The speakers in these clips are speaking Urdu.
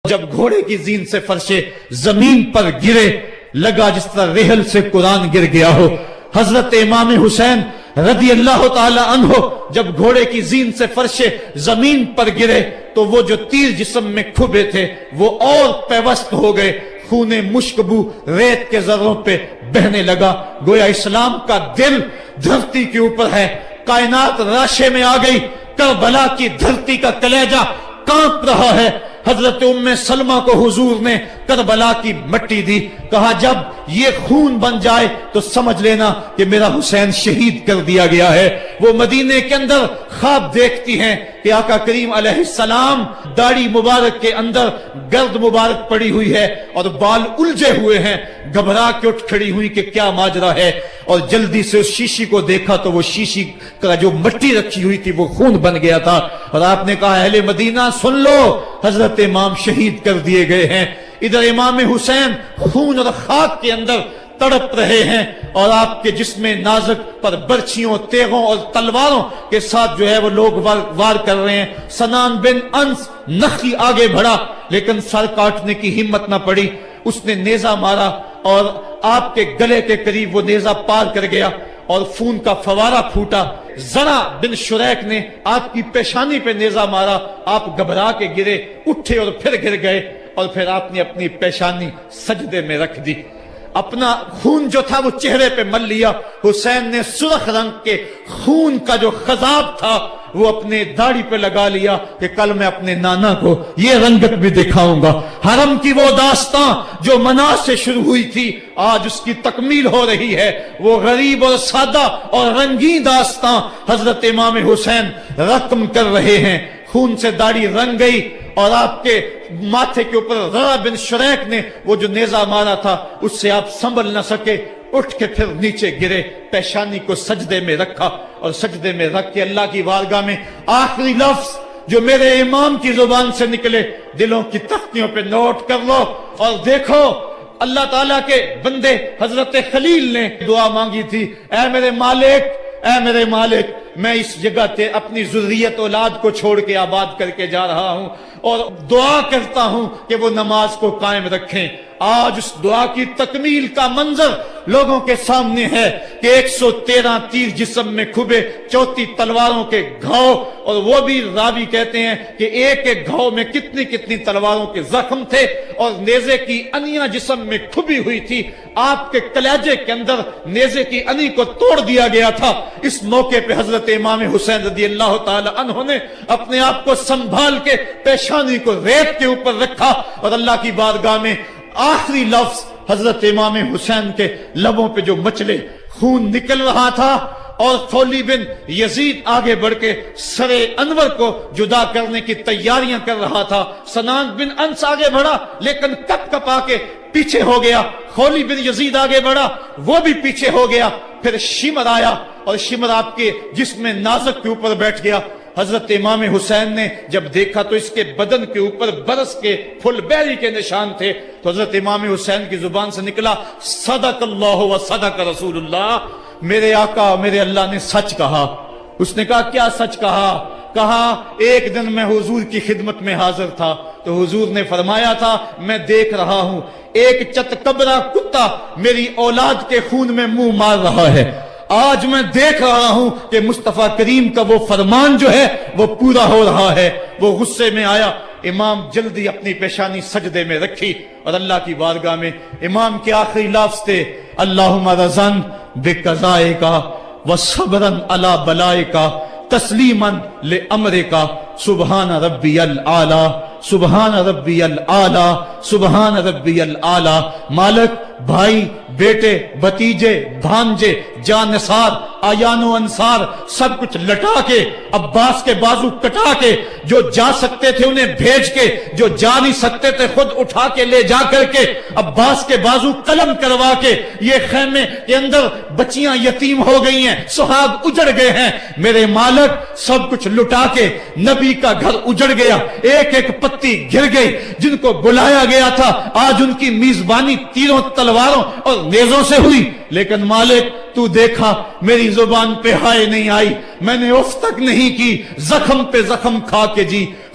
جب گھوڑے کی زین سے فرش زمین پر گرے لگا جس طرح ریحل سے قرآن گر گیا ہو۔ حضرت امام حسین رضی اللہ تعالی عنہ جب گھوڑے کی زین سے فرش زمین پر گرے تو وہ جو تیر جسم میں کھبے تھے وہ اور پیوست ہو گئے، خون مشکبو ریت کے ذروں پہ بہنے لگا، گویا اسلام کا دل دھرتی کے اوپر ہے، کائنات راشے میں آ گئی، کربلا کی دھرتی کا کلیجہ کانپ رہا ہے۔ حضرت ام سلمہ کو حضور نے کربلا کی مٹی دی، کہا جب یہ خون بن جائے تو سمجھ لینا کہ میرا حسین شہید کر دیا گیا ہے۔ وہ مدینے کے اندر خواب دیکھتی ہیں کہ آقا کریم علیہ السلام داڑھی مبارک کے اندر گرد مبارک پڑی ہوئی ہے اور بال الجھے ہوئے ہیں، گھبرا کے اٹھ کھڑی ہوئی کہ کیا ماجرا ہے، اور جلدی سے اس شیشی کو دیکھا تو وہ شیشی کا جو مٹی رکھی ہوئی تھی وہ خون بن گیا تھا، اور آپ نے کہا اہل مدینہ سن لو، حضرت امام شہید کر دیے گئے ہیں۔ ادھر امام حسین خون اور خاک کے اندر تڑپ رہے ہیں اور آپ کے جسم نازک پر برچھیوں، تیغوں اور تلواروں کے ساتھ جو ہے وہ لوگ وار کر رہے ہیں۔ سنان بن انس نخی آگے بڑھا لیکن سر کاٹنے کی ہمت نہ پڑی، اس نے نیزہ مارا اور آپ کے گلے کے قریب وہ نیزہ پار کر گیا اور خون کا فوارہ پھوٹا۔ زرع بن شریک نے آپ کی پیشانی پہ نیزہ مارا، آپ گھبرا کے گرے، اٹھے اور پھر گر گئے، اور پھر آپ نے اپنی پیشانی سجدے میں رکھ دی، اپنا خون جو تھا وہ چہرے پہ مل لیا۔ حسین نے سرخ رنگ کے خون کا جو خضاب تھا وہ اپنے داڑھی پہ لگا لیا کہ کل میں اپنے نانا کو یہ رنگت بھی دکھاؤں گا۔ حرم کی وہ داستان جو منا سے شروع ہوئی تھی آج اس کی تکمیل ہو رہی ہے، وہ غریب اور سادہ اور رنگین داستان حضرت امام حسین رقم کر رہے ہیں۔ خون سے داڑھی رنگ گئی اور آپ کے ماتھے کے اوپر زرع بن شریک نے وہ جو نیزہ مارا تھا اس سے آپ سنبھل نہ سکے، اٹھ کے پھر نیچے گرے، پیشانی کو سجدے میں رکھا اور سجدے میں رکھ کے اللہ کی بارگاہ میں آخری لفظ جو میرے امام کی زبان سے نکلے دلوں کی تختیوں پہ نوٹ کر لو اور دیکھو۔ اللہ تعالیٰ کے بندے حضرت خلیل نے دعا مانگی تھی، اے میرے مالک، اے میرے مالک، میں اس جگہ تے اپنی ذریت اولاد کو چھوڑ کے آباد کر کے جا رہا ہوں اور دعا کرتا ہوں کہ وہ نماز کو قائم رکھیں۔ آج اس دعا کی تکمیل کا منظر لوگوں کے سامنے ہے کہ 113 تیر جسم میں کھبے، 34 تلواروں کے گھاؤ، اور وہ بھی راوی کہتے ہیں کہ ایک ایک گھاؤ میں کتنی کتنی تلواروں کے زخم تھے اور نیزے کی انیاں جسم میں کھبی ہوئی تھی۔ آپ کے کلیجے کے اندر نیزے کی انی کو توڑ دیا گیا تھا۔ اس موقع پہ حضرت امام حسین رضی اللہ تعالی عنہ نے اپنے آپ کو سنبھال کے پیشانی کو ریت کے اوپر رکھا اور اللہ کی بارگاہ میں آخری لفظ حضرت امام حسین کے لبوں پہ جو مچلے خون نکل رہا تھا، اور خولی بن یزید آگے بڑھ کے سر انور کو جدا کرنے کی تیاریاں کر رہا تھا۔ سنان بن انس آگے بڑھا لیکن کپ کپا کے پیچھے ہو گیا، خولی بن یزید آگے بڑھا وہ بھی پیچھے ہو گیا، پھر شمر آیا اور شمر آپ کے جسم نازک کے اوپر بیٹھ گیا۔ حضرت امام حسین نے جب دیکھا تو اس کے بدن کے اوپر برس کے پھل بیری کے نشان تھے، تو حضرت امام حسین کی زبان سے نکلا صدق اللہ و صدق رسول اللہ، میرے آقا میرے اللہ نے سچ کہا۔ اس نے کہا کیا سچ کہا؟ کہا ایک دن میں حضور کی خدمت میں حاضر تھا تو حضور نے فرمایا تھا میں دیکھ رہا ہوں ایک چتکبرا کتا میری اولاد کے خون میں منہ مار رہا ہے، آج میں دیکھ رہا ہوں کہ مصطفیٰ کریم کا وہ فرمان جو ہے وہ پورا ہو رہا ہے۔ وہ غصے میں آیا، امام جلدی اپنی پیشانی سجدے میں رکھی اور اللہ کی بارگاہ میں امام کے آخری لفظ تھے اللہم رضن بقضائک وصبرن علی بلائک تسلیما لامرک سبحان ربی الاعلی سبحان ربی الاعلی سبحان ربی الاعلی۔ مالک، بھائی، بیٹے، بھتیجے، بھانجے، جانثار، آیان و انصار سب کچھ لٹا کے، عباس کے بازو کٹا کے، جو جا سکتے تھے انہیں بھیج کے، جو جا نہیں سکتے تھے خود اٹھا کے لے جا کر کے، عباس کے بازو قلم کروا کے، یہ خیمے کے اندر بچیاں یتیم ہو گئی ہیں، سہاگ اجڑ گئے ہیں، میرے مالک سب کچھ لٹا کے نبی کا گھر اجڑ گیا، ایک ایک پتی گر گئی، جن کو بلایا گیا تھا آج ان کی میزبانی تیروں تلواروں اور نیزوں سے ہوئی، لیکن مالک تو دیکھا میری زبان پہ ہائے نہیں آئی، میں نے اف تک نہیں کی، زخم پہ زخم کھا کے جی،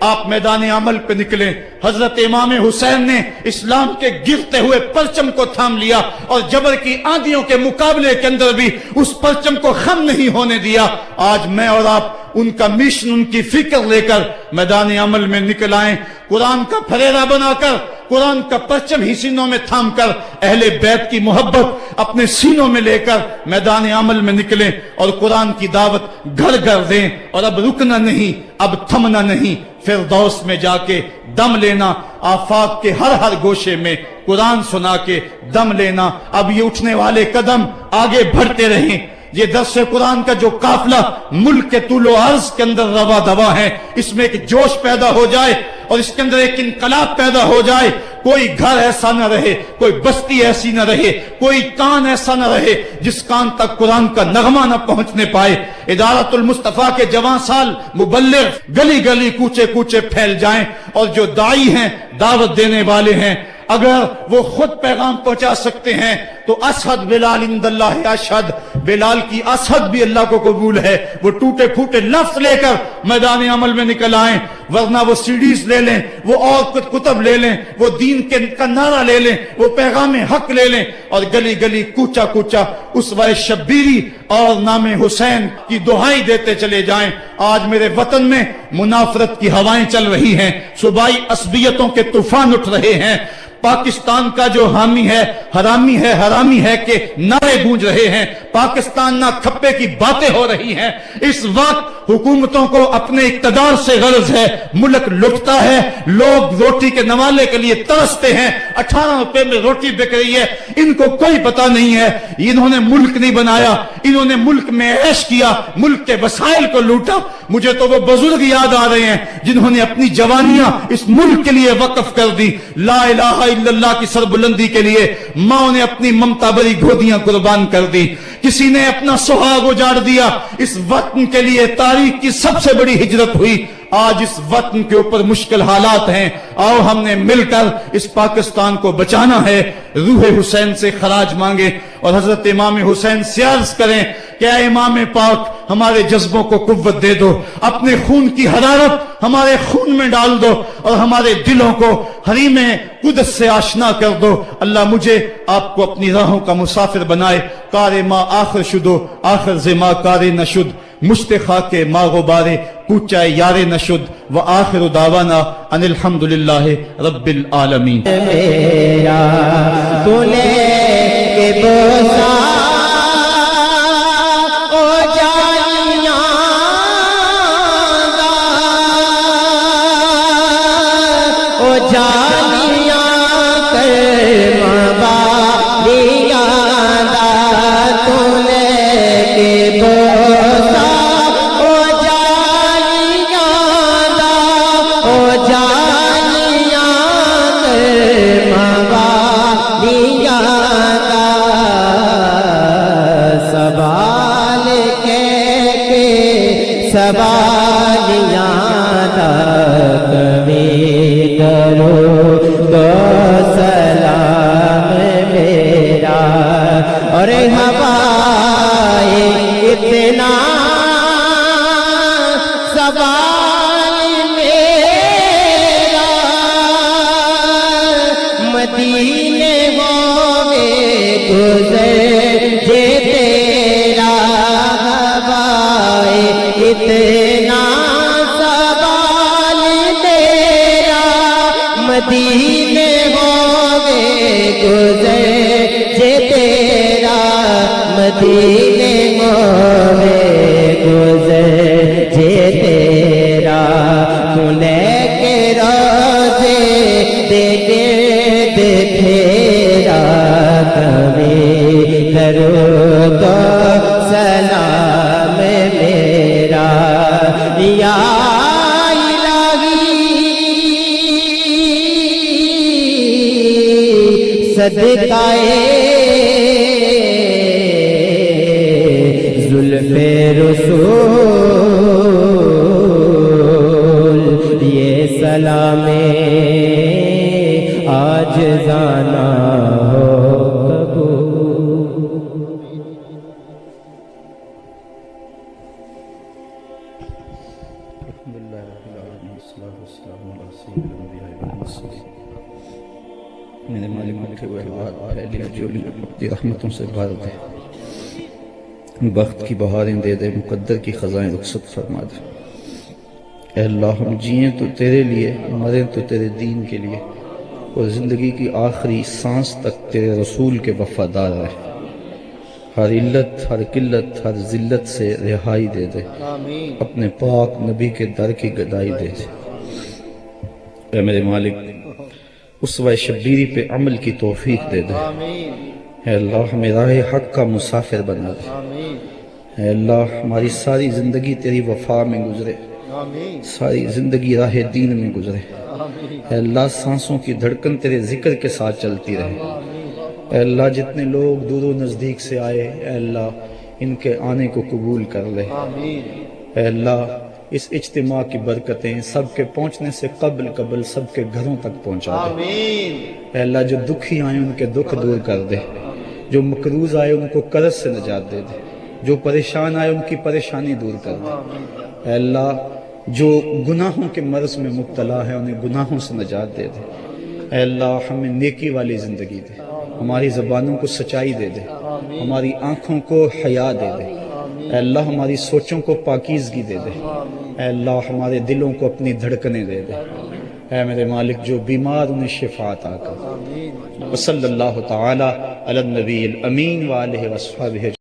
آپ میدان عمل پہ نکلیں۔ حضرت امام حسین نے اسلام کے گرتے ہوئے پرچم کو تھام لیا اور جبر کی آندھیوں کے مقابلے کے اندر بھی اس پرچم کو خم نہیں ہونے دیا۔ آج میں اور آپ ان کا مشن، ان کی فکر لے کر میدان عمل میں نکل آئیں، قرآن کا پھریرا بنا کر، قرآن کا پرچم ہی سینوں میں تھام کر، اہل بیت کی محبت اپنے سینوں میں لے کر میدان عمل میں نکلیں اور قرآن کی دعوت گھر گھر دیں۔ اور اب رکنا نہیں، اب تھمنا نہیں، فردوس میں جا کے دم لینا، آفاق کے ہر گوشے میں قرآن سنا کے دم لینا۔ اب یہ اٹھنے والے قدم آگے بڑھتے رہیں۔ یہ درس قرآن کا جو قافلہ ملک کے طول و عرض کے اندر روا دوا ہے، اس میں ایک جوش پیدا ہو جائے اور اس کے اندر ایک انقلاب پیدا ہو جائے۔ کوئی گھر ایسا نہ رہے، کوئی بستی ایسی نہ رہے، کوئی کان ایسا نہ رہے جس کان تک قرآن کا نغمہ نہ پہنچنے پائے۔ ادارت المصطفیٰ کے جوان سال مبلغ گلی گلی کوچے کوچے پھیل جائیں، اور جو داعی ہیں، دعوت دینے والے ہیں، اگر وہ خود پیغام پہنچا سکتے ہیں تو اشہد بلال عند اللہ اشہد، بلال کی اشہد بھی اللہ کو قبول ہے۔ وہ ٹوٹے پھوٹے لفظ لے کر میدان عمل میں نکل آئیں، ورنہ وہ سیڈیز لے لیں، وہ اور کچھ کتب لے لیں، وہ دین کا نعرہ لے لیں، وہ پیغام حق لے لیں، اور گلی گلی کوچا کوچا اسوہ شبیری اور نام حسین کی دعائیں دیتے چلے جائیں۔ آج میرے وطن میں منافرت کی ہوائیں چل رہی ہیں، صوبائی عصبیتوں کے طوفان اٹھ رہے ہیں۔ پاکستان کا جو حامی ہے حرامی ہے کہ نعرے گونج رہے ہیں، پاکستان نہ کھپے کی باتیں ہو رہی ہیں۔ اس وقت حکومتوں کو اپنے اقتدار سے غرض ہے، ملک لٹتا ہے، لوگ روٹی کے نوالے کے لیے ترستے ہیں، 18 روپے میں روٹی بک رہی ہے، ان کو کوئی پتہ نہیں ہے انہوں نے ملک نہیں بنایا، انہوں نے ملک میں عیش کیا، ملک کے وسائل کو لوٹا۔ مجھے تو وہ بزرگ یاد آ رہے ہیں جنہوں نے اپنی جوانیاں اس ملک کے لیے وقف کر دی، لا الہ الا اللہ کی سربلندی کے لیے ماں نے اپنی ممتا بری گودیاں قربان کر دی، کسی نے اپنا سہاگ اجاڑ دیا۔ اس وطن کے لیے تاریخ کی سب سے بڑی ہجرت ہوئی۔ آج اس وطن کے اوپر مشکل حالات ہیں، آؤ ہم نے مل کر اس پاکستان کو بچانا ہے۔ روح حسین سے خراج مانگے اور حضرت امام حسین سے عرض کریں کہ اے امام پاک، ہمارے جذبوں کو قوت دے دو، اپنے خون کی حرارت ہمارے خون میں ڈال دو اور ہمارے دلوں کو حریم قدس سے آشنا کر دو۔ اللہ مجھے آپ کو اپنی راہوں کا مسافر بنائے۔ کار ما آخر شدو آخر زما کار نشد، مشت خاک ما غبارے کوچہ یار نشد، و آخر دعوانا ان الحمدللہ رب العالمین۔ میرا تونے کے بوسا او جانیاں دا، او جانیاں کر مبالیاں دا، تونے کے بوسا او جانیاں دا، او جانیاں کر مبالیاں دا، سوال کے سوالیاں دا، کبھی کرو تو سلام میرا، اور ہوائے اتنا سوال میرا، مدینے ہوئے گزر جے تیرا، ہوائے اتنا سوال میرا، مدینے ہوئے گزر جے تیرا، مدینے ہوئے گزر جے تیرا، تو لے کے روزے دے گرد پھیرا، کبھی درود و سلام میرا، یا صدقائے زلف رسول، یہ سلام آج جانا ہو قبول۔ الحمدللہ رب العالمین، والصلاۃ والسلام میرے مالک اٹھے ہوئے ہاتھ پھیلی جھولی اپنی رحمتوں سے بھر دے، بخت کی بہاریں دے دے، مقدر کی خزائیں رخصت فرما دے۔ اے اللہ ہم جئیں تو تیرے لیے، مریں تو تیرے دین کے لیے، اور زندگی کی آخری سانس تک تیرے رسول کے وفادار رہے۔ ہر علت، ہر قلت، ہر ذلت سے رہائی دے دے، اپنے پاک نبی کے در کی گدائی دے دے۔ اے میرے مالک اسوہ شبیری پہ عمل کی توفیق دے دے۔ اے اللہ ہمیں راہ حق کا مسافر بنا دے۔ اے اللہ ہماری ساری زندگی تیری وفا میں گزرے، ساری زندگی راہ دین میں گزرے۔ اے اللہ سانسوں کی دھڑکن تیرے ذکر کے ساتھ چلتی رہے۔ اے اللہ جتنے لوگ دور و نزدیک سے آئے، اے اللہ ان کے آنے کو قبول کر لے۔ اے اللہ اس اجتماع کی برکتیں سب کے پہنچنے سے قبل سب کے گھروں تک پہنچا دے۔ اے اللہ جو دکھی آئے ان کے دکھ دور کر دے، جو مقروض آئے ان کو قرض سے نجات دے دے، جو پریشان آئے ان کی پریشانی دور کر دے۔ اے اللہ جو گناہوں کے مرض میں مبتلا ہے انہیں گناہوں سے نجات دے دے۔ اے اللہ ہمیں نیکی والی زندگی دے، ہماری زبانوں کو سچائی دے دے، ہماری آنکھوں کو حیا دے دے۔ اے اللہ ہماری سوچوں کو پاکیزگی دے دے۔ اے اللہ ہمارے دلوں کو اپنی دھڑکنے دے دے۔ اے میرے مالک جو بیمار انہیں شفا عطا کر۔ وصلی اللہ تعالی علی النبی الامین وآلہ وصحبہ